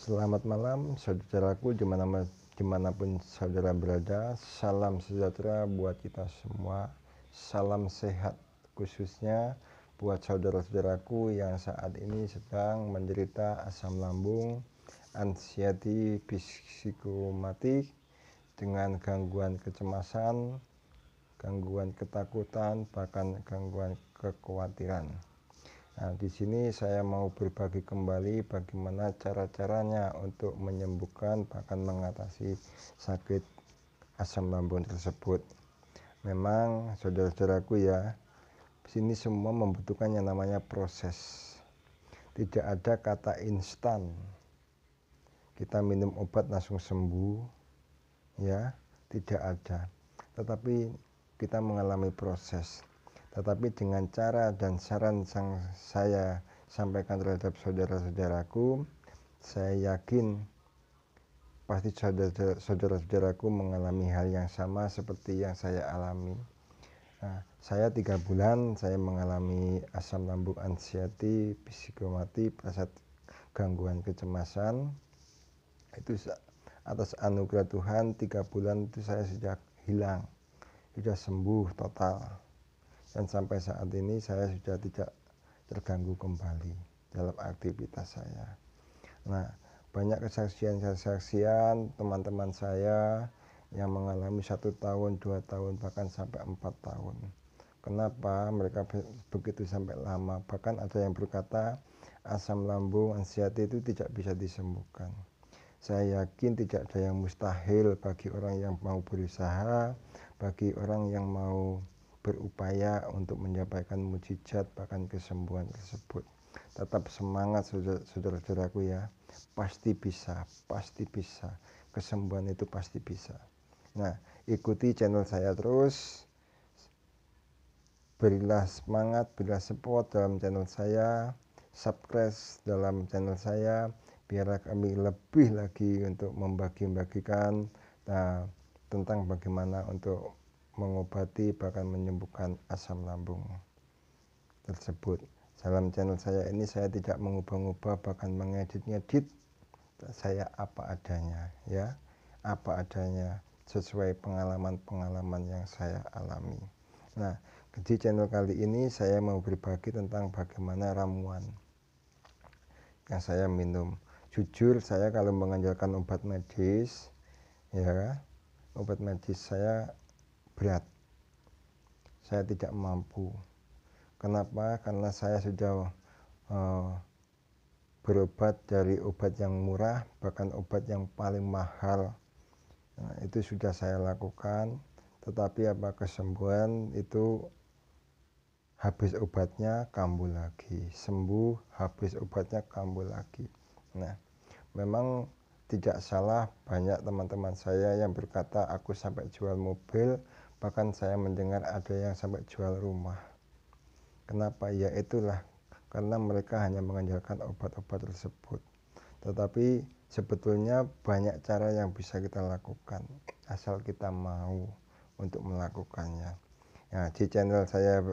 Selamat malam saudaraku dimanapun saudara berada. Salam sejahtera buat kita semua. Salam sehat khususnya buat saudara-saudaraku yang saat ini sedang menderita asam lambung, anxiety, psikomatik, dengan gangguan kecemasan, gangguan ketakutan, bahkan gangguan kekhawatiran. Nah, di sini saya mau berbagi kembali bagaimana cara-caranya untuk menyembuhkan bahkan mengatasi sakit asam lambung tersebut. Memang saudara-saudaraku ya, sini semua membutuhkan yang namanya proses. Tidak ada kata instan. Kita minum obat langsung sembuh, ya, tidak ada. Tetapi kita mengalami proses. Tetapi dengan cara dan saran yang saya sampaikan terhadap saudara-saudaraku, saya yakin pasti saudara-saudaraku mengalami hal yang sama seperti yang saya alami. Nah, saya 3 bulan saya mengalami asam lambung, anxiety, psikomatik, gangguan kecemasan. Itu atas anugerah Tuhan 3 bulan itu saya sudah hilang, sudah sembuh total. Dan sampai saat ini saya sudah tidak terganggu kembali dalam aktivitas saya. Nah, banyak kesaksian teman-teman saya yang mengalami 1 tahun, 2 tahun, bahkan sampai 4 tahun. Kenapa mereka begitu sampai lama? Bahkan ada yang berkata asam lambung, anxiety itu tidak bisa disembuhkan. Saya yakin tidak ada yang mustahil bagi orang yang mau berusaha, bagi orang yang mau berupaya untuk menyampaikan mujizat bahkan kesembuhan tersebut. Tetap semangat saudara-saudaraku ya, pasti bisa, kesembuhan itu pasti bisa. Nah, ikuti channel saya terus, berilah semangat, berilah support dalam channel saya, subscribe dalam channel saya, biar kami lebih lagi untuk membagi-bagikan tentang bagaimana untuk mengobati bahkan menyembuhkan asam lambung tersebut. Dalam channel saya ini saya tidak mengubah-ubah bahkan mengedit-ngedit, saya apa adanya ya, apa adanya sesuai pengalaman-pengalaman yang saya alami. Nah, di channel kali ini saya mau berbagi tentang bagaimana ramuan yang saya minum. Jujur saya kalau menganjurkan obat medis ya, obat medis saya berat, saya tidak mampu. Kenapa? Karena saya sudah berobat dari obat yang murah bahkan obat yang paling mahal. Nah, itu sudah saya lakukan, tetapi apa kesembuhan itu habis obatnya kambuh lagi, sembuh habis obatnya kambuh lagi. Nah, memang tidak salah, banyak teman-teman saya yang berkata aku sampai jual mobil, bahkan saya mendengar ada yang sampai jual rumah. Kenapa? Ya itulah, karena mereka hanya mengandalkan obat-obat tersebut. Tetapi sebetulnya banyak cara yang bisa kita lakukan, asal kita mau untuk melakukannya. Nah, di channel saya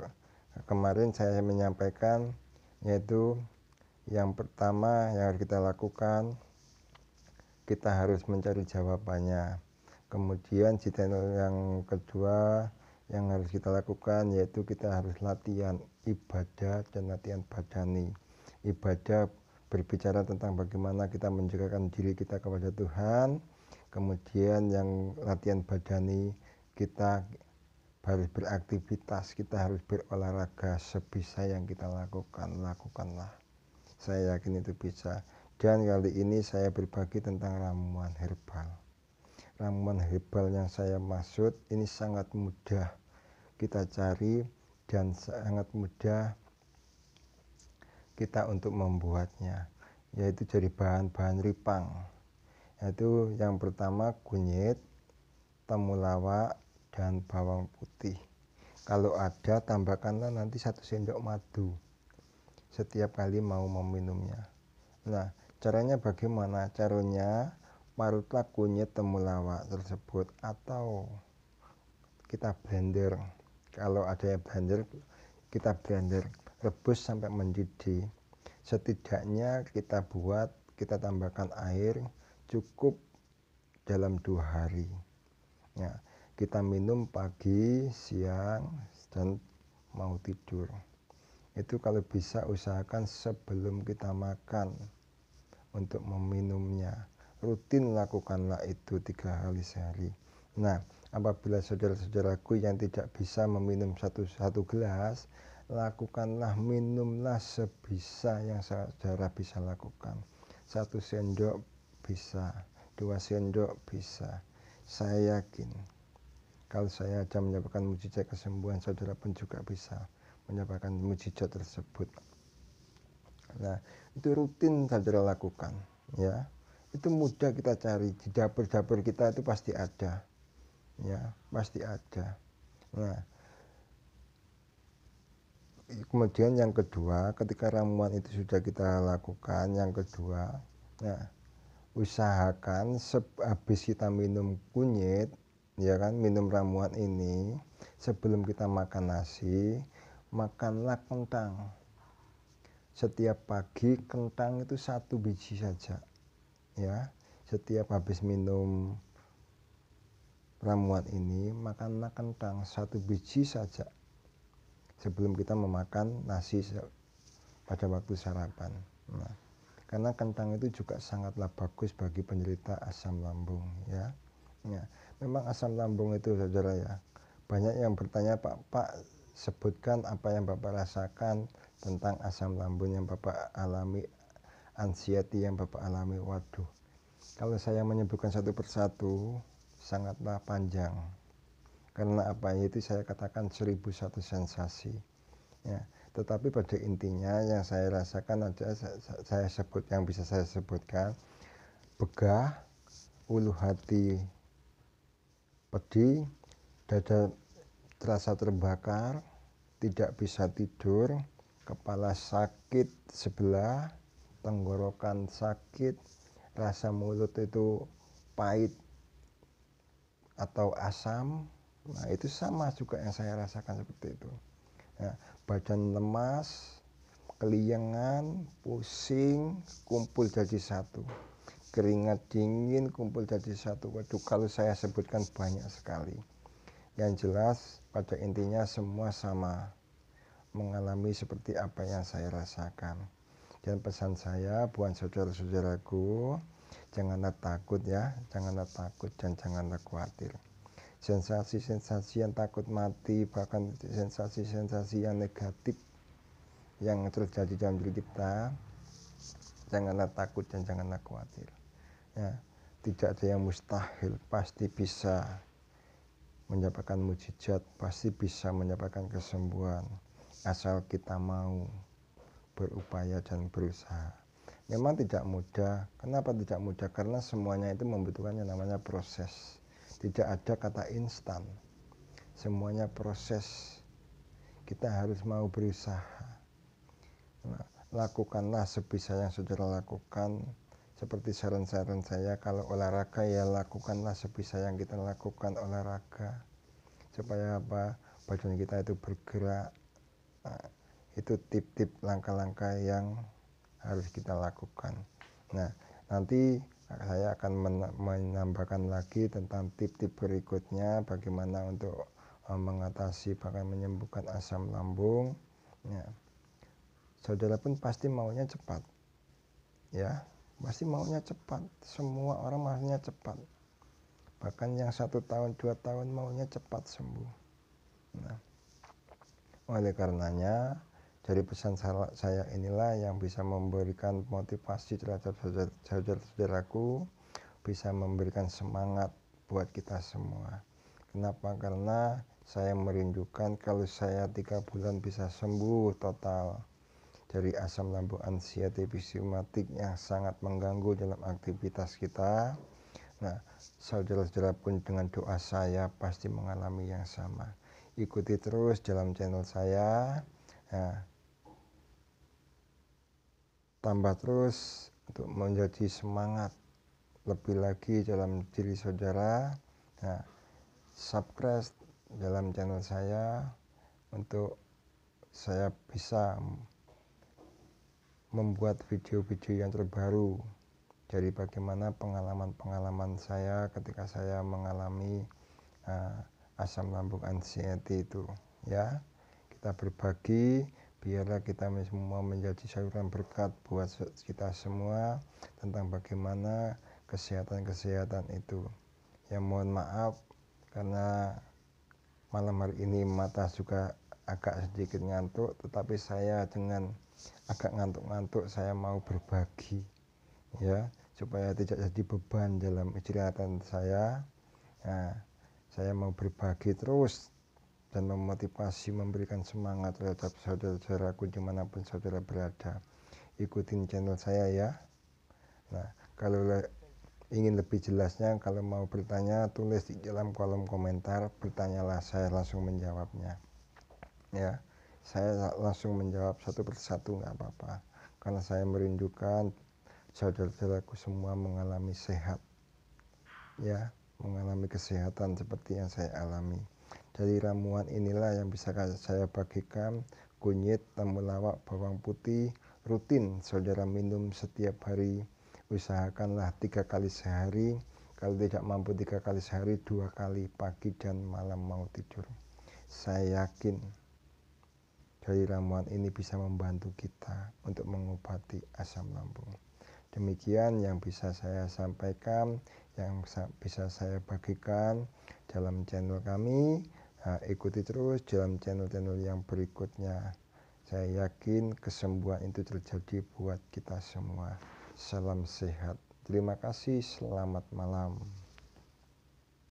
kemarin saya menyampaikan, yaitu yang pertama yang harus kita lakukan, kita harus mencari jawabannya. Kemudian di channel yang kedua yang harus kita lakukan yaitu kita harus latihan ibadah dan latihan badani. Ibadah berbicara tentang bagaimana kita menjadikan diri kita kepada Tuhan. Kemudian yang latihan badani, kita harus beraktivitas, kita harus berolahraga sebisa yang kita lakukanlah. Saya yakin itu bisa. Dan kali ini saya berbagi tentang ramuan herbal. Ramuan herbal yang saya maksud ini sangat mudah kita cari dan sangat mudah kita untuk membuatnya, yaitu dari bahan-bahan ripang. Yaitu yang pertama kunyit, temulawak, dan bawang putih. Kalau ada tambahkanlah nanti 1 sendok madu setiap kali mau meminumnya. Nah, caranya bagaimana? Caranya parutlah kunyit temulawak tersebut atau kita blender. Kalau ada yang blender, kita blender, rebus sampai mendidih. Setidaknya kita kita tambahkan air cukup dalam 2 hari. Ya, kita minum pagi, siang, dan mau tidur. Itu kalau bisa usahakan sebelum kita makan untuk meminumnya. Rutin lakukanlah itu 3 kali sehari. Nah, apabila saudara-saudaraku yang tidak bisa meminum satu gelas, lakukanlah, minumlah sebisa yang saudara bisa lakukan. 1 sendok bisa, 2 sendok bisa. Saya yakin kalau saya aja menyebabkan mujizat kesembuhan, saudara pun juga bisa menyebabkan mujizat tersebut. Nah, itu rutin saudara lakukan, ya. Itu mudah kita cari di dapur-dapur kita, itu pasti ada, ya, pasti ada. Nah, kemudian yang kedua, ketika ramuan itu sudah kita lakukan, yang kedua, nah, usahakan habis kita minum kunyit, ya kan, minum ramuan ini, sebelum kita makan nasi, makanlah kentang. Setiap pagi kentang itu 1 biji saja, ya. Setiap habis minum ramuan ini, makanlah kentang 1 biji saja sebelum kita memakan nasi pada waktu sarapan. Nah, karena kentang itu juga sangatlah bagus bagi penderita asam lambung, ya. Ya, memang asam lambung itu saudara ya, banyak yang bertanya, Pak, sebutkan apa yang Bapak rasakan tentang asam lambung yang Bapak alami, anxiety yang Bapak alami. Waduh, kalau saya menyebutkan satu persatu sangatlah panjang, karena apa itu saya katakan 1001 sensasi, ya. Tetapi pada intinya yang saya rasakan ada, saya sebut yang bisa saya sebutkan: begah, ulu hati pedih, dada terasa terbakar, tidak bisa tidur, kepala sakit sebelah, tenggorokan sakit, rasa mulut itu pahit atau asam. Nah, itu sama juga yang saya rasakan seperti itu. Ya, badan lemas, keliengan, pusing, kumpul jadi satu, keringat dingin kumpul jadi satu. Waduh, kalau saya sebutkan banyak sekali. Yang jelas pada intinya semua sama, mengalami seperti apa yang saya rasakan. Dan pesan saya buat saudara-saudaraku, janganlah takut, ya, janganlah takut dan janganlah khawatir. Sensasi-sensasi yang takut mati, bahkan sensasi-sensasi yang negatif yang terjadi dalam diri kita, janganlah takut dan janganlah khawatir, ya. Tidak ada yang mustahil, pasti bisa menyebabkan mujizat, pasti bisa menyebabkan kesembuhan, asal kita mau berupaya dan berusaha. Memang tidak mudah. Kenapa tidak mudah? Karena semuanya itu membutuhkan yang namanya proses. Tidak ada kata instan, semuanya proses. Kita harus mau berusaha. Nah, lakukanlah sebisa yang saudara lakukan. Seperti saran-saran saya, kalau olahraga ya lakukanlah sebisa yang kita lakukan olahraga, supaya apa, badan kita itu bergerak. Nah, itu tip-tip langkah-langkah yang harus kita lakukan. Nah, nanti saya akan menambahkan lagi tentang tip-tip berikutnya, bagaimana untuk mengatasi bahkan menyembuhkan asam lambung, ya. Saudara pun pasti maunya cepat, ya, pasti maunya cepat. Semua orang maunya cepat, bahkan yang 1 tahun 2 tahun maunya cepat sembuh. Nah, oleh karenanya, dari pesan saya inilah yang bisa memberikan motivasi terhadap saudara-saudaraku, bisa memberikan semangat buat kita semua. Kenapa? Karena saya merindukan kalau saya 3 bulan bisa sembuh total dari asam lambung anxiety psikosomatik yang sangat mengganggu dalam aktivitas kita. Nah, saudara-saudara pun dengan doa saya pasti mengalami yang sama. Ikuti terus dalam channel saya. Nah, tambah terus untuk menjadi semangat lebih lagi dalam diri saudara. Nah, subscribe dalam channel saya untuk saya bisa membuat video-video yang terbaru Jadi bagaimana pengalaman-pengalaman saya ketika saya mengalami asam lambung anxiety itu, ya. Kita berbagi, biarlah kita semua menjadi saluran berkat buat kita semua tentang bagaimana kesehatan itu. Ya mohon maaf karena malam hari ini mata juga agak sedikit ngantuk, tetapi saya dengan agak ngantuk-ngantuk saya mau berbagi, ya, supaya tidak jadi beban dalam istirahat saya. Nah, saya mau berbagi terus dan memotivasi, memberikan semangat terhadap saudara-saudaraku dimanapun saudara berada. Ikutin channel saya ya. Nah, kalau ingin lebih jelasnya, kalau mau bertanya, tulis di dalam kolom komentar, bertanyalah, saya langsung menjawabnya. Ya, saya langsung menjawab satu persatu, nggak apa-apa, karena saya merindukan saudara-saudaraku semua mengalami sehat, ya, mengalami kesehatan seperti yang saya alami. Dari ramuan inilah yang bisa saya bagikan: kunyit, temulawak, bawang putih, rutin saudara minum setiap hari. Usahakanlah 3 kali sehari. Kalau tidak mampu 3 kali sehari, 2 kali pagi dan malam mau tidur. Saya yakin dari ramuan ini bisa membantu kita untuk mengobati asam lambung. Demikian yang bisa saya sampaikan, yang bisa saya bagikan dalam channel kami. Ikuti terus dalam channel-channel yang berikutnya. Saya yakin kesembuhan itu terjadi buat kita semua. Salam sehat. Terima kasih. Selamat malam.